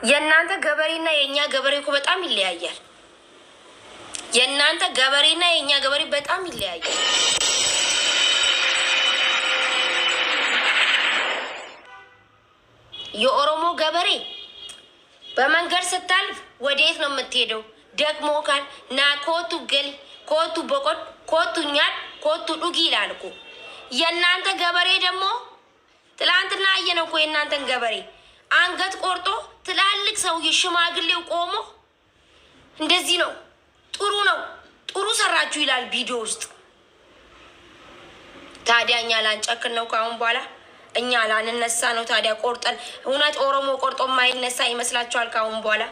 የእናንተ ገበሬና የኛ ገበሬ እኮ በጣም ይለያያል። የእናንተ ገበሬና የኛ ገበሬ በጣም ይለያያል። የኦሮሞ ገበሬ በመንገድ ስታልፍ ወዴት ነው የምትሄደው? ደግሞ ካል ና ኮቱ ገል ኮቱ በቆት ኮቱ ኛል ኮቱ ዱጊ ይላል እኮ። የእናንተ ገበሬ ደግሞ ትላንትና አየነው እኮ የእናንተን ገበሬ አንገት ቆርጦ ትላልቅ ሰውዬ ሽማግሌው ቆሞ እንደዚህ ነው ጥሩ ሰራችሁ ይላል ቪዲዮ ውስጥ። ታዲያ እኛ ላንጨክን ነው ካሁን በኋላ? እኛ ላንነሳ ነው ታዲያ? ቆርጠን እውነት ኦሮሞ ቆርጦ የማይነሳ ይመስላችኋል? ካሁን በኋላ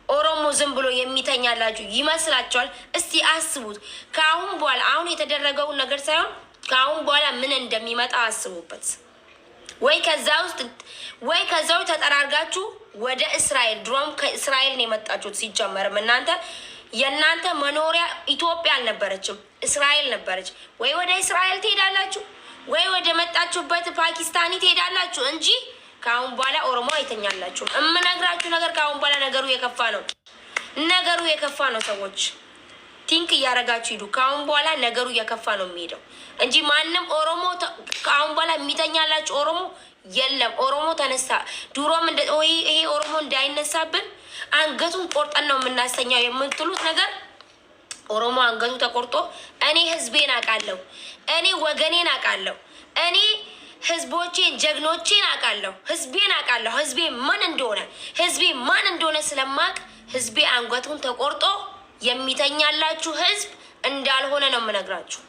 ኦሮሞ ዝም ብሎ የሚተኛላችሁ ይመስላችኋል? እስቲ አስቡት። ካሁን በኋላ አሁን የተደረገውን ነገር ሳይሆን ካሁን በኋላ ምን እንደሚመጣ አስቡበት። ወይ ከዛው ተጠራርጋችሁ ወደ እስራኤል። ድሮም ከእስራኤል ነው የመጣችሁት። ሲጀመርም የእናንተ መኖሪያ ኢትዮጵያ አልነበረችም፣ እስራኤል ነበረች። ወይ ወደ እስራኤል ትሄዳላችሁ ወይ ወደ መጣችሁበት ፓኪስታኒ ትሄዳላችሁ እንጂ ከአሁን በኋላ ኦሮሞ አይተኛላችሁም። እምነግራችሁ ነገር ከአሁን በኋላ ነገሩ የከፋ ነው። ሰዎች ቲንክ እያደረጋችሁ ሂዱ። ከአሁን በኋላ ነገሩ እየከፋ ነው የሚሄደው እንጂ ማንም ኦሮሞ ከአሁን በኋላ የሚተኛላችሁ ኦሮሞ የለም። ኦሮሞ ተነሳ። ድሮም ይሄ ኦሮሞ እንዳይነሳብን አንገቱን ቆርጠን ነው የምናስተኛው የምትሉት ነገር ኦሮሞ አንገቱ ተቆርጦ እኔ ህዝቤን አውቃለሁ፣ እኔ ወገኔን አውቃለሁ፣ እኔ ህዝቦቼን ጀግኖቼን አውቃለሁ፣ ህዝቤን አውቃለሁ። ህዝቤ ማን እንደሆነ ስለማቅ ህዝቤ አንገቱን ተቆርጦ የሚተኛላችሁ ህዝብ እንዳልሆነ ነው የምነግራችሁ።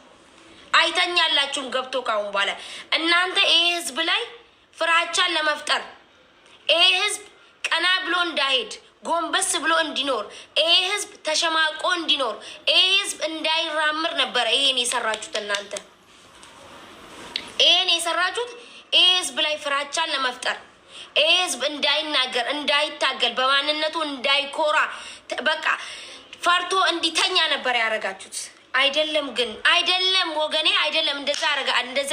አይተኛላችሁም ገብቶ ካሁን በኋላ እናንተ ይሄ ህዝብ ላይ ፍራቻን ለመፍጠር ይሄ ህዝብ ቀና ብሎ እንዳይሄድ ጎንበስ ብሎ እንዲኖር ይሄ ህዝብ ተሸማቆ እንዲኖር ይሄ ህዝብ እንዳይራምር ነበረ ይሄን የሰራችሁት እናንተ። ይሄን የሰራችሁት ይሄ ህዝብ ላይ ፍራቻን ለመፍጠር ይሄ ህዝብ እንዳይናገር፣ እንዳይታገል፣ በማንነቱ እንዳይኮራ በቃ ፈርቶ እንዲተኛ ነበር ያደረጋችሁት። አይደለም ግን አይደለም ወገኔ፣ አይደለም እንደዛ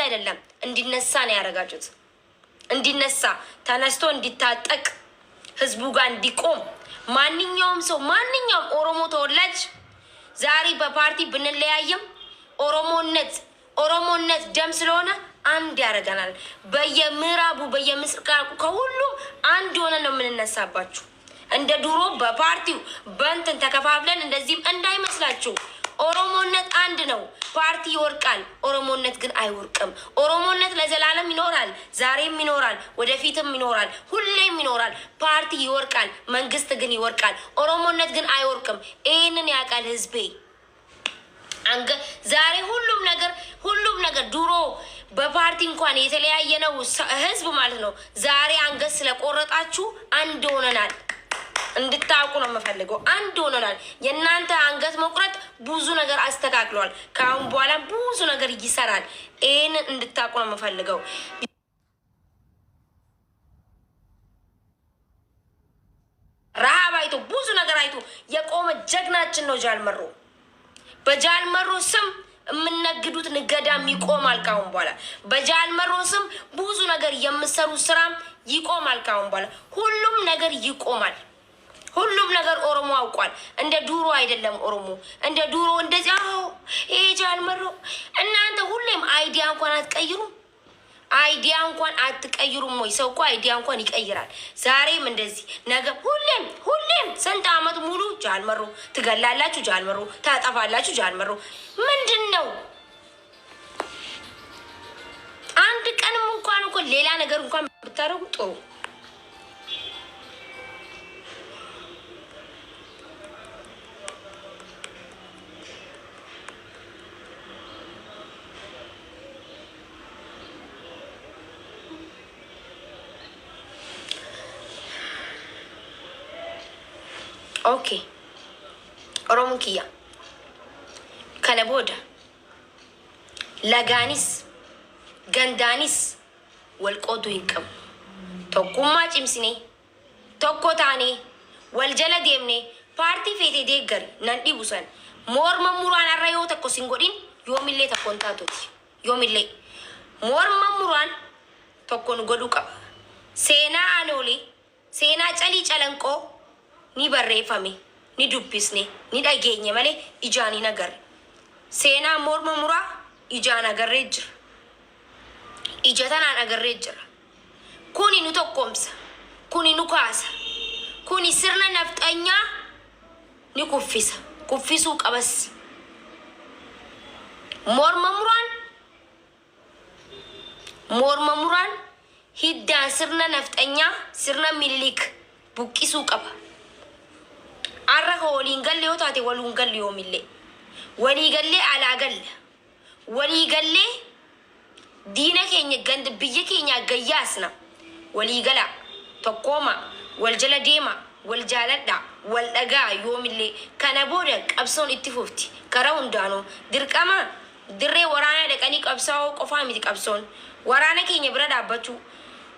አይደለም። እንዲነሳ ነው ያደረጋችሁት። እንዲነሳ ተነስቶ እንዲታጠቅ ህዝቡ ጋር እንዲቆም ማንኛውም ሰው ማንኛውም ኦሮሞ ተወላጅ ዛሬ በፓርቲ ብንለያየም ኦሮሞነት ደም ስለሆነ አንድ ያደርገናል። በየምዕራቡ በየምስራቁ ከሁሉም አንድ ሆነ ነው የምንነሳባችሁ። እንደ ድሮ በፓርቲው በእንትን ተከፋፍለን እንደዚህም እንዳይመስላችሁ። ኦሮሞነት አንድ ነው። ፓርቲ ይወርቃል፣ ኦሮሞነት ግን አይወርቅም። ኦሮሞነት ለዘላለም ይኖራል፣ ዛሬም ይኖራል፣ ወደፊትም ይኖራል፣ ሁሌም ይኖራል። ፓርቲ ይወርቃል፣ መንግስት ግን ይወርቃል። ኦሮሞነት ግን አይወርቅም። ይህንን ያውቃል ህዝቤ። ዛሬ ሁሉም ነገር ድሮ በፓርቲ እንኳን የተለያየ ነው ህዝብ ማለት ነው። ዛሬ አንገት ስለቆረጣችሁ አንድ ሆነናል። እንድታውቁ ነው የምፈልገው። አንድ ሆነናል። የእናንተ አንገት መቁረጥ ብዙ ነገር አስተካክሏል። ከአሁን በኋላ ብዙ ነገር ይሰራል። ይህንን እንድታውቁ ነው የምፈልገው። ረሃብ አይቶ ብዙ ነገር አይቶ የቆመ ጀግናችን ነው ጃልመሮ። በጃልመሮ ስም የምነግዱት ንገዳም ይቆማል ካሁን በኋላ። በጃልመሮ ስም ብዙ ነገር የምሰሩ ስራም ይቆማል ካሁን በኋላ። ሁሉም ነገር ይቆማል። ሁሉም ነገር ኦሮሞ አውቋል። እንደ ዱሮ አይደለም ኦሮሞ እንደ ዱሮ እንደዚህ ይሄ ጃልመሮ። እናንተ ሁሌም አይዲያ እንኳን አትቀይሩም። አይዲያ እንኳን አትቀይሩም ወይ? ሰው እኮ አይዲያ እንኳን ይቀይራል። ዛሬም እንደዚህ ነገ ሁሌም ስንት አመት ሙሉ ጃልመሮ ትገላላችሁ፣ ጃልመሮ ታጠፋላችሁ። ጃልመሮ ምንድን ነው? አንድ ቀንም እንኳን እኮ ሌላ ነገር እንኳን ብታረጉ ጥሩ። ኦኬ ኦሮሞ ኪያ ከነቦዳ ለጋኒስ ገንዳኒስ ወልቆቱ ይንቀም ቶኩማ ጭምስኔ ቶኮታኔ ወልጀለ ዴምኔ ፓርቲ ፌቴ ዴገር ነንዲ ቡሰን ሞርመ ሙራን አራዮ ተኮ ሲንጎዲን ዮሚሌ ተኮንታቶቲ ዮሚሌ ሞርመ ሙራን ተኮን ጎዱ ቀባ ሴና አኖሊ Seenaa calii calanqoo ni barreeffame, ni dubbisne, ni dhageenye malee ijaan hin agarre. Seenaa morma muraa ijaan agarree jira. Ija tanaan agarree jira. Kuni nu tokkomsa. Kuni nu kaasa. Kuni sirna nafxanyaa ni kuffisa. Kuffisuu qabas. Morma muraan hiddaan sirna nafxanyaa sirna Minilik buqqisuu qaba. Arra ka waliin galle yoo taate waluun galle yoomillee. Walii gallee alaa galla. Walii gallee diina keenya ganda biyya keenya gayyaasna. Walii gala tokkooma wal jala deema wal jaaladha wal dhagaa yoomillee kana booda qabsoon itti fufti. Karaa hundaanuu dirqama dirree waraanaa dhaqanii qabsaa'oo qofaa miti qabsoon. Waraana keenya bira dhaabbachuu.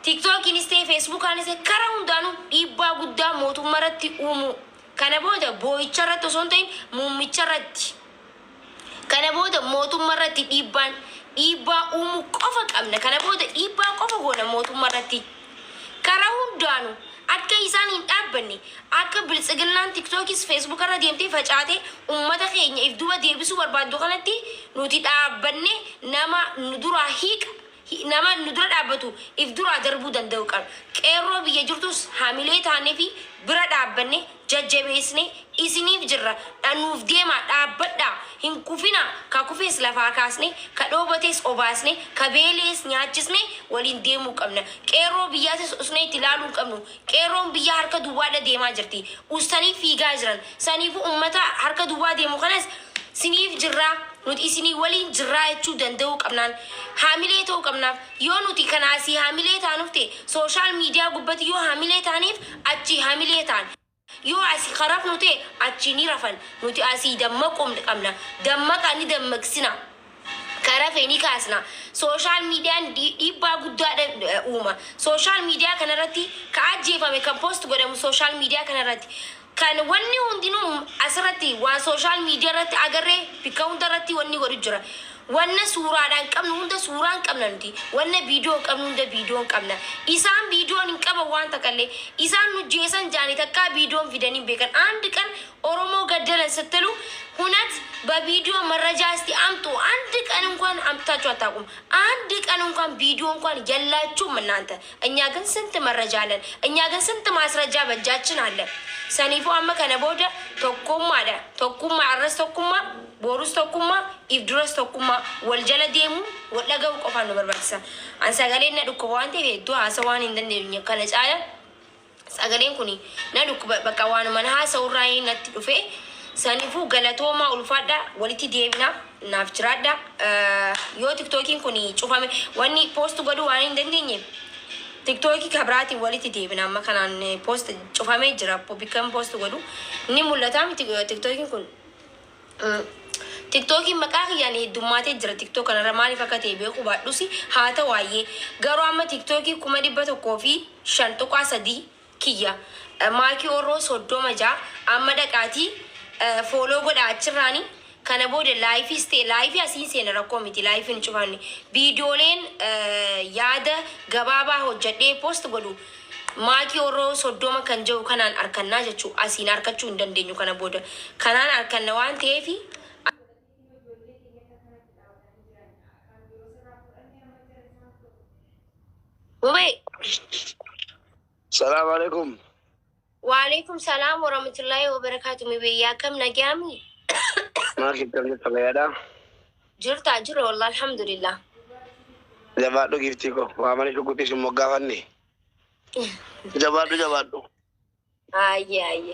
TikTokiinis ta'e Facebookaanis ta'e karaa hundaanuu dhiibbaa guddaa mootummaa irratti uumu. Kana booda boo'icha irratti osoo hin ta'in muummicha irratti. Kana booda mootummaa irratti dhiibbaa uumuu qofa qabna. Kana booda dhiibbaa qofa goona mootummaa irratti. Karaa hundaanuu akka isaan hin dhaabbanne akka biltsiginnaan TikTokis Facebook irra deemtee facaatee uummata keenya if duba deebisuu barbaaddu kanatti nuti dhaabbanne nama nu duraa hiiqa. Nama nu dura dhaabbatu if duraa darbuu danda'u qaba. Qeerroo biyya jirtus haamilee taanee fi bira dhaabbanne jajjabeessine isiniif jirra. Dhanuuf deema dhaabbadha. Hin kufina ka kufees lafaa kaasne ka dhoobatees obaasne ka beelees nyaachisne waliin deemuu qabna. Qeerroo biyyaatis usnee itti ilaaluu qabnu. Qeerroon biyya harka duwwaadha deemaa jirti. Ustaanii fiigaa jiran. Saniifuu uummata harka duwwaa deemu kanas siniif jirraa. Nuti isinii waliin jirraa jechuu danda'uu qabnaan haamilee ta'uu qabnaaf yoo nuti kanaasii haamilee taanuuf ta'e sooshaal miidiyaa gubbatti yoo haamilee taaniif achi haamilee taan yoo asii karaaf nu ta'e achi ni rafan nuti asii dammaquu qabna dammaqa ni dammaqsina karaa feeni kaasna sooshaal miidiyaan dhiibbaa guddaa uuma sooshaal miidiyaa kanarratti ka ajjeefame kan poost godhamu sooshaal miidiyaa kanarratti. Kan wanni hundinuu asirratti waan sooshaal miidiyaa irratti agarree bikka hundarratti wanni godhu jira. Wanna suuraadhaan qabnu hunda suuraan qabna nuti. Wanna viidiyoo qabnu hunda viidiyoon qabna. Isaan viidiyoon hin qaban waan takallee isaan nu jeesan jaanii takkaa viidiyoon fidanii beekan. Andi kan Oromoo gaddalan ስትሉ ሁነት በቪዲዮ መረጃ እስቲ አምጡ። አንድ ቀን እንኳን አምጥታችሁ አታውቁም። አንድ ቀን እንኳን ቪዲዮ እንኳን የላችሁም እናንተ። እኛ ግን ስንት መረጃ አለን። እኛ ግን ስንት ማስረጃ በእጃችን አለ። ሰኒፉ አመ ከነቦደ ቶኩማ አለ ቶኩማ አረስ ቶኩማ ቦሩስ ቶኩማ ኢብድረስ ቶኩማ ወልጀለ ዴሙ ወለገው ቆፋ ነው በርባክሳ አንሳጋሌና ዱኮ ዋንቴ ቤቱ አሰዋን እንደነ ከነጫለ sagaleen kuni na duk bakka waan mana haasawurraa natti dhufe saniifuu galatoomaa ulfaadha walitti deebina naaf jiraadha yoo tiktookiin kuni cufame wanni poost godhu waan hin dandeenye tiktooki kabraatiin walitti deebina amma kanaan poost cufamee jira bikkan poost godhu ni mul'ata tiktookiin kun tiktookiin maqaa kiyyaan heddummaatee jira tiktook kanarra maaliif akka ta'e beeku baadhusi haa ta'u waayee garuu amma tiktookii 1,105.3 kiyya maakii orroo 36 amma dhaqaatii fooloo godha achirraani kana booda laayifis ta'e laayifii asiin seena rakkoo miti laayifiin cufanne viidiyooleen yaada gabaabaa hojjadhee poost godhu maakii orroo 30 kan jiru kanaan arkannaa jechuu asiin arkachuu hin dandeenyu kana booda kanaan arkanna waan ta'eefi السلام عليكم. وعليكم السلام ورحمة الله وبركاته. مبياكم نجامي. ما كنت تقول جرت أجر والله الحمد لله. جبادو كيفتيكو وعملي شو كنتي شو مقافني. جبادو. أيه.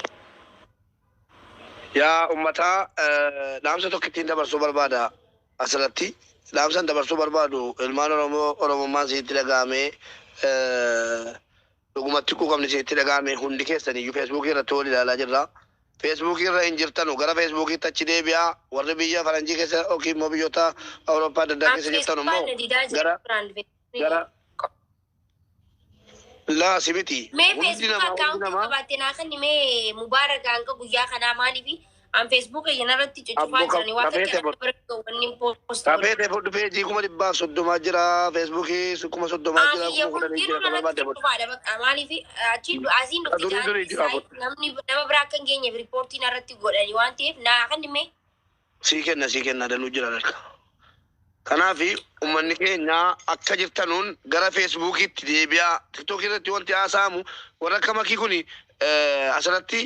يا أمتا نامسة توكتين دبر سوبر بادا أصلتي نامسة دبر سوبر بادو المانو رمو ما زيت لقامي Dhugumatti quuqamni seetti dhaga'ame hundi keessanii iyyuu feesbuukii irratti wal ilaalaa jirra. Feesbuukii irra hin jirtanu gara feesbuukiitti achi deebi'aa warri biyya faranjii keessa yookiin immoo biyyoota Awurooppaa adda addaa keessa jirtan immoo gara laasi miti. Mee feesbuuk akkaawuntii qabaattee naa kan mee mubaaraka hanga guyyaa kanaa maaliifi an Facebook yanarratti cucufaa jirani waa akka wanni post Tapete foto page kuma dibba soddoma jira Facebook kuma soddoma jira kuma kudhanii jira kana baadde boodde. Bakka maaliif achiin asiin namni nama biraa akka hin geenyeef riippoortiin irratti godhani waan ta'eef naa kan dhimme. Sii kenna danuu jira dalka. Kanaaf uummanni keenya akka jirtanuun gara Facebookitti deebi'aa TikTok irratti wanti haasa'amu warra akka makii kuni asirratti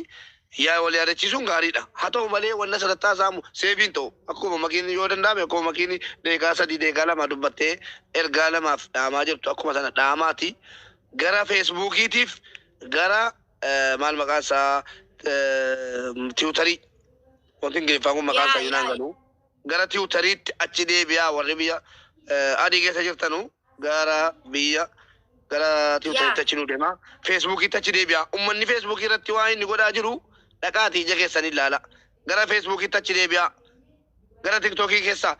yaa wal yaadachiisuun gaariidha. Haa ta'u malee wanna asirratti haasa'amu seebiin ta'u akkuma makiinni yoo danda'ame akkuma makiinni deegaa 3 deegaa 2 dubbattee ergaa 2 dhaamaa jirtu akkuma sana dhaamaati gara Facebookiitiif gara maal maqaan isaa Tiwutarii wanti ingiliffaan kun maqaan isaa yinaan galu gara Tiwutariitti achi deebi'aa warri biyya adii keessa jirtanu gara biyya gara Tiwutariitti achi nu deema Facebookiitti achi deebi'aa uummanni Facebookii irratti waa inni godhaa jiru dhaqaatii ija keessan ilaala gara Facebookiitti achi deebi'aa gara TikTokii keessa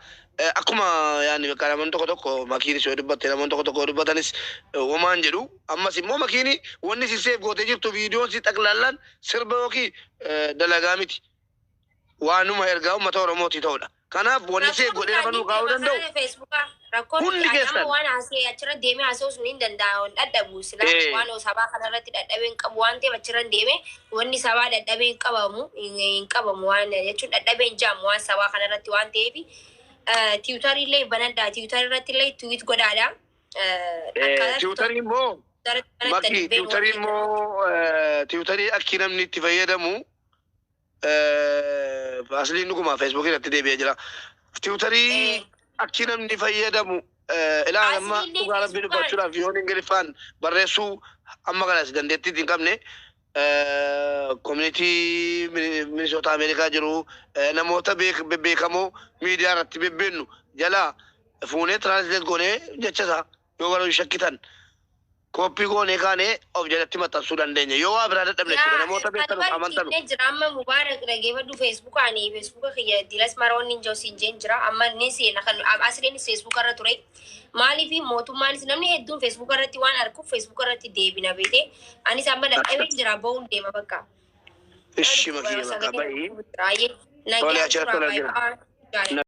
akkuma yaani bakka namoonni tokko makiinis yoo dubbatte namoonni tokko dubbatanis womaan jedhu ammas immoo makiini wanni si seef gootee jirtu viidiyoon si xaqlallaan sirba yookiin dalagaa miti waanuma ergaa uummata Oromooti ta'udha. Kanaaf wanni seef godhee lafa nuu kaa'uu danda'u. Hundi keessan waan asii achirra deemee haasa'uus ni danda'a dadhabu silaa waan sabaa kanarratti dadhabeen qabu waan ta'eef achirra deemee wanni sabaa dadhabeen hin qabamu waan jechuun dadhabeen jaamu waan sabaa kanarratti waan ta'eef Tiwutarii illee banadhaa Tiwutarii irratti illee tuwiit godhaadha. Tiwutarii immoo makii Tiwutarii immoo Tiwutarii akki namni itti fayyadamu asliin dhuguma Facebook irratti deebi'ee jira. Tiwutarii akki namni fayyadamu ilaa amma dhugaa rabbii dubbachuudhaaf yoon ingiliffaan barreessuu amma kanas dandeettii hin qabne community Minnesota Amerikaa jiru namoota beekamoo miidiyaa irratti bebbeennu jala fuunee translate goonee jechasaa yoo bara shakkitan koppii goonee kaanee of jalatti maxxansuu dandeenya yoo waa biraa dadhabne jechuudha namoota beekanu amantanu. Jira amma Mubaarak dhageeffadhu Feesbuukaanii Feesbuuka kiyya Dilas Maroonni Joosiin jeen jira amma inni seena kan asliin Feesbuuka irra ture maaliif mootummaanis namni hedduun Feesbuuka irratti waan arkuuf Feesbuuka irratti deebina beete anis amma dhaqee jira ba'uun deema bakka. Ishi makii bakka baay'ee. Nagaa jira.